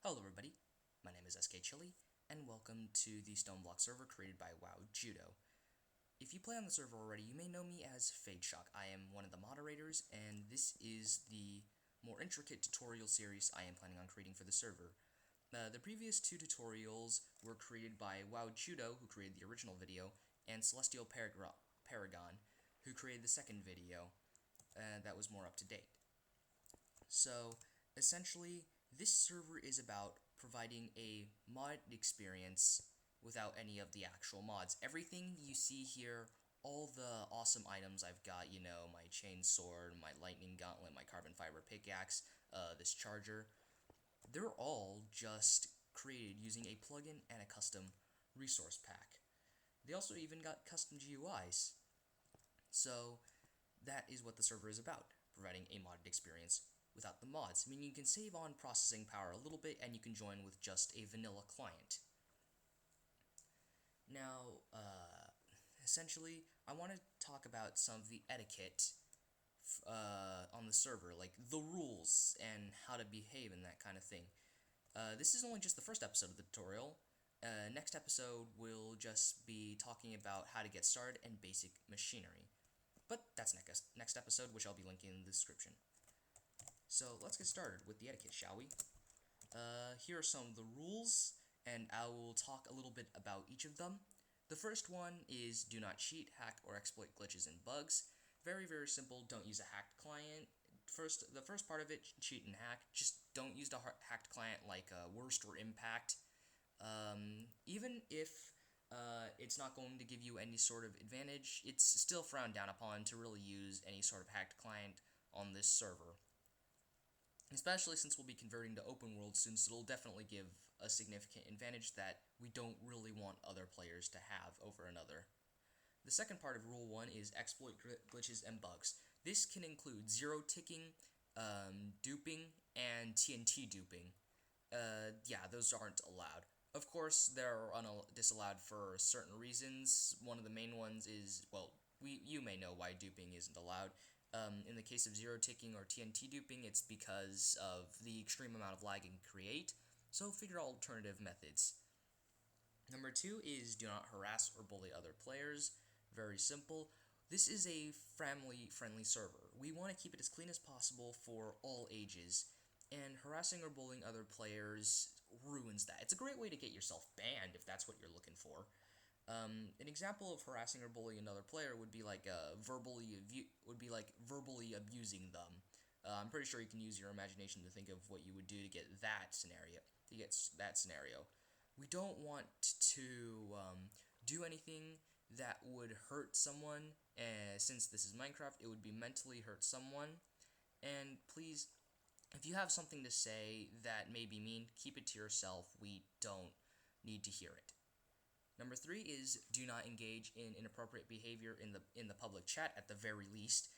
Hello everybody, my name is HWYLA, and welcome to the Stoneblock server created by WoWJudo. If you play on the server already, you may know me as Fadeshock. I am one of the moderators, and this is the more intricate tutorial series I am planning on creating for the server. The previous two tutorials were created by WoWJudo, who created the original video, and Celestial Paragon, who created the second video that was more up to date. So, essentially, this server is about providing a mod experience without any of the actual mods. Everything you see here, all the awesome items I've got, you know, my chain sword, my lightning gauntlet, my carbon fiber pickaxe, this charger, they're all just created using a plugin and a custom resource pack. They also even got custom GUIs. So, that is what the server is about, providing a modded experience without the mods. I mean, you can save on processing power a little bit, and you can join with just a vanilla client. Now, essentially, I want to talk about some of the etiquette on the server, like the rules and how to behave and that kind of thing. This is only just the first episode of the tutorial. Next episode will just be talking about how to get started and basic machinery. But that's next episode, which I'll be linking in the description. So let's get started with the etiquette, shall we? Here are some of the rules, and I will talk a little bit about each of them. The first one is do not cheat, hack, or exploit glitches and bugs. Very, very simple. Don't use a hacked client. The first part of it, cheat and hack. Just don't use the hacked client like Worst or Impact. Even if it's not going to give you any sort of advantage, it's still frowned down upon to really use any sort of hacked client on this server. Especially since we'll be converting to open world soon, so it'll definitely give a significant advantage that we don't really want other players to have over another. The second part of Rule 1 is exploit glitches and bugs. This can include zero ticking, duping, and TNT duping. Yeah, those aren't allowed. Of course, they're disallowed for certain reasons. One of the main ones is, well, you may know why duping isn't allowed. In the case of zero ticking or TNT duping, it's because of the extreme amount of lag it can create, so figure out alternative methods. Number 2 is do not harass or bully other players. Very simple. This is a family-friendly server. We want to keep it as clean as possible for all ages, and harassing or bullying other players ruins that. It's a great way to get yourself banned if that's what you're looking for. An example of harassing or bullying another player would be like verbally abusing them. I'm pretty sure you can use your imagination to think of what you would do to get that scenario. We don't want to do anything that would hurt someone. Since this is Minecraft, it would be mentally hurt someone. And please, if you have something to say that may be mean, keep it to yourself. We don't need to hear it. Number 3 is do not engage in inappropriate behavior in the public chat at the very least.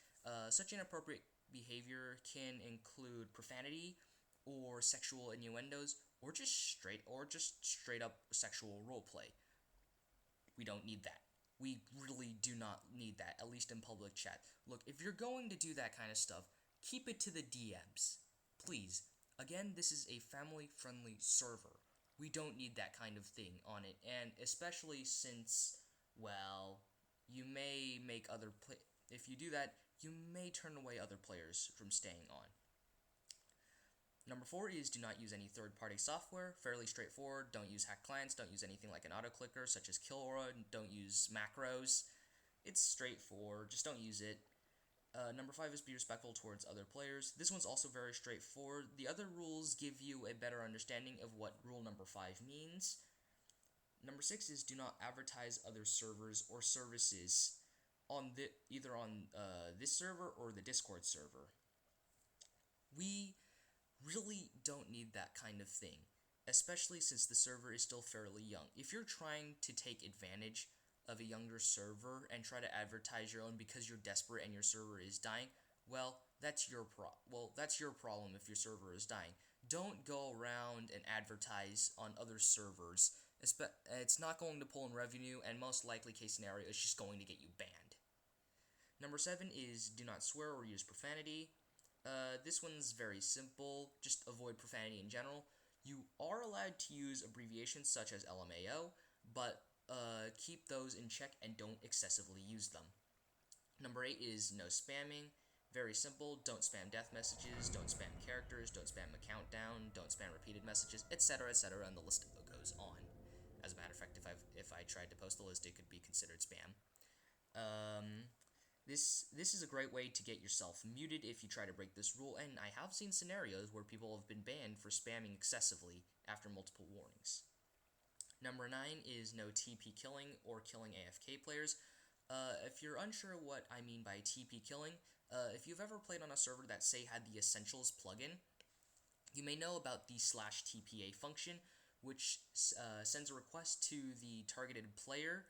Such inappropriate behavior can include profanity or sexual innuendos or just straight up sexual roleplay. We don't need that. We really do not need that, at least in public chat. Look, if you're going to do that kind of stuff, keep it to the DMs. Please. Again, this is a family-friendly server. We don't need that kind of thing on it, and especially since, well, you may make if you do that, you may turn away other players from staying on. Number 4 is do not use any third-party software. Fairly straightforward. Don't use hacked clients. Don't use anything like an auto-clicker, such as Killora. Don't use macros. It's straightforward. Just don't use it. Number 5 is be respectful towards other players. This one's also very straightforward. The other rules give you a better understanding of what rule number 5 means. Number 6 is do not advertise other servers or services on either on this server or the Discord server. We really don't need that kind of thing, especially since the server is still fairly young. If you're trying to take advantage of a younger server and try to advertise your own because you're desperate and your server is dying, well, that's your problem if your server is dying. Don't go around and advertise on other servers. It's not going to pull in revenue, and most likely case scenario, it's just going to get you banned. Number 7 is do not swear or use profanity. This one's very simple. Just avoid profanity in general. You are allowed to use abbreviations such as LMAO, but keep those in check and don't excessively use them. Number 8 is no spamming. Very simple. Don't spam death messages, don't spam characters, don't spam a countdown, don't spam repeated messages, etc., etc., and the list goes on. As a matter of fact, if I tried to post the list, it could be considered spam. This is a great way to get yourself muted if you try to break this rule, and I have seen scenarios where people have been banned for spamming excessively after multiple warnings. Number 9 is no TP killing or killing AFK players. If you're unsure what I mean by TP killing, if you've ever played on a server that, say, had the Essentials plugin, you may know about the /TPA function, which sends a request to the targeted player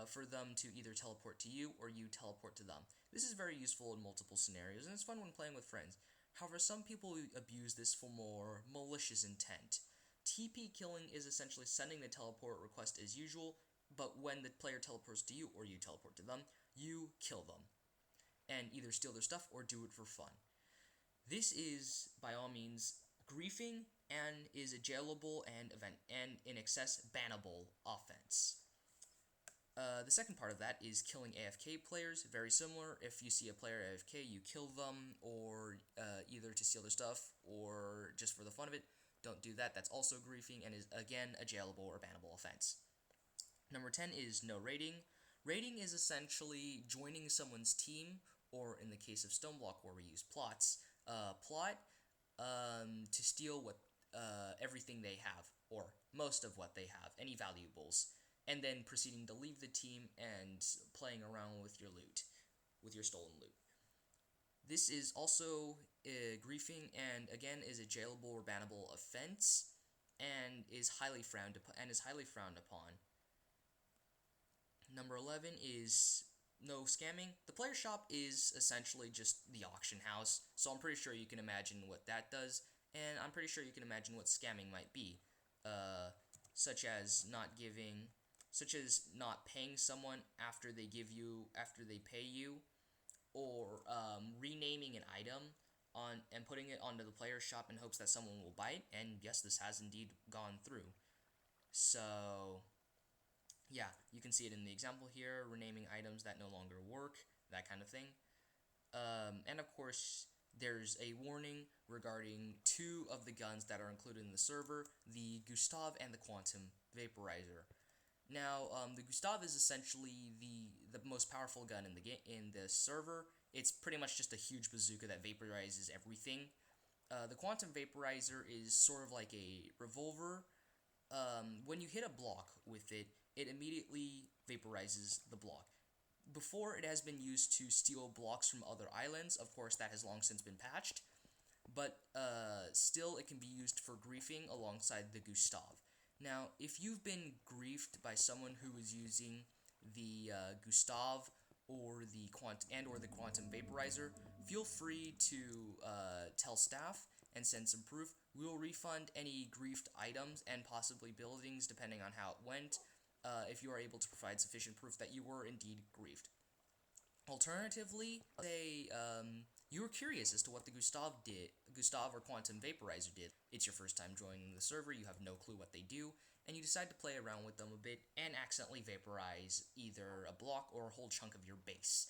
for them to either teleport to you or you teleport to them. This is very useful in multiple scenarios, and it's fun when playing with friends. However, some people abuse this for more malicious intent. TP killing is essentially sending the teleport request as usual, but when the player teleports to you or you teleport to them, you kill them and either steal their stuff or do it for fun. This is, by all means, griefing and is a jailable and in excess bannable offense. The second part of that is killing AFK players. Very similar. If you see a player AFK, you kill them, or either to steal their stuff or just for the fun of it. Don't do that. That's also griefing and is, again, a jailable or bannable offense. Number 10 is no raiding. Raiding is essentially joining someone's team, or in the case of Stoneblock where we use plot to steal everything they have, or most of what they have, any valuables, and then proceeding to leave the team and playing around with your loot, with your stolen loot. This is also griefing, and again is a jailable or bannable offense, and is highly frowned upon. Number 11 is no scamming. The player shop is essentially just the auction house, so I'm pretty sure you can imagine what that does, and I'm pretty sure you can imagine what scamming might be, such as not paying someone after they pay you, or renaming an item and putting it onto the player shop in hopes that someone will buy it, and yes, this has indeed gone through. So yeah, you can see it in the example here, renaming items that no longer work, that kind of thing. And of course, there's a warning regarding 2 of the guns that are included in the server, the Gustav and the Quantum Vaporizer. Now, the Gustav is essentially the most powerful gun in the server. It's pretty much just a huge bazooka that vaporizes everything. The Quantum Vaporizer is sort of like a revolver. When you hit a block with it, it immediately vaporizes the block. Before, it has been used to steal blocks from other islands. Of course, that has long since been patched. But still, it can be used for griefing alongside the Gustav. Now, if you've been griefed by someone who is using the Gustav or the Quantum Vaporizer, feel free to tell staff and send some proof. We will refund any griefed items and possibly buildings depending on how it went, if you are able to provide sufficient proof that you were indeed griefed. Alternatively, say you were curious as to what the Gustav or Quantum Vaporizer did. It's your first time joining the server, you have no clue what they do, and you decide to play around with them a bit and accidentally vaporize either a block or a whole chunk of your base.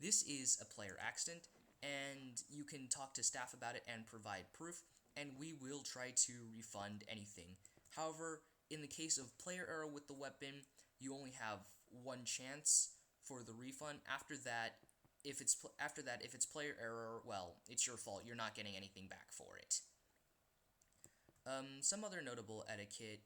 This is a player accident, and you can talk to staff about it and provide proof, and we will try to refund anything. However, in the case of player error with the weapon, you only have one chance for the refund. After that, if it's player error, well, it's your fault. You're not getting anything back for it. Some other notable etiquette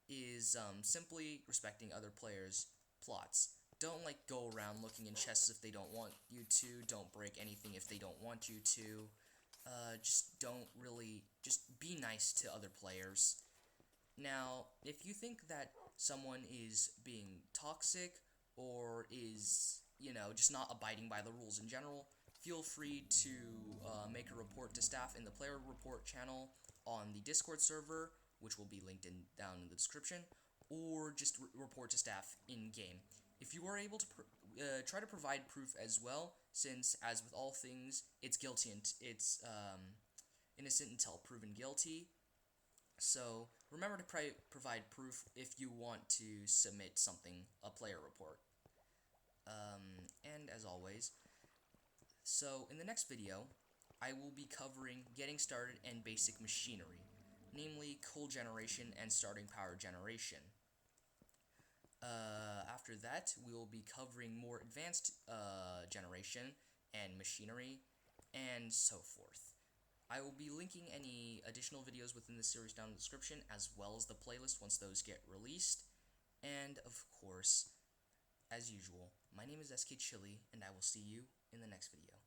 is simply respecting other players' plots. Don't go around looking in chests if they don't want you to. Don't break anything if they don't want you to. Just be nice to other players. Now, if you think that someone is being toxic or is, just not abiding by the rules in general, feel free to make a report to staff in the player report channel on the Discord server, which will be linked down in the description, or just report to staff in-game. If you are able to try to provide proof as well, since, as with all things, it's innocent until proven guilty. So remember to provide proof if you want to submit something, a player report. And as always, so in the next video, I will be covering getting started and basic machinery, namely coal generation and starting power generation. After that, we will be covering more advanced generation and machinery, and so forth. I will be linking any additional videos within the series down in the description, as well as the playlist once those get released. And of course, as usual, my name is HWYLA, and I will see you in the next video.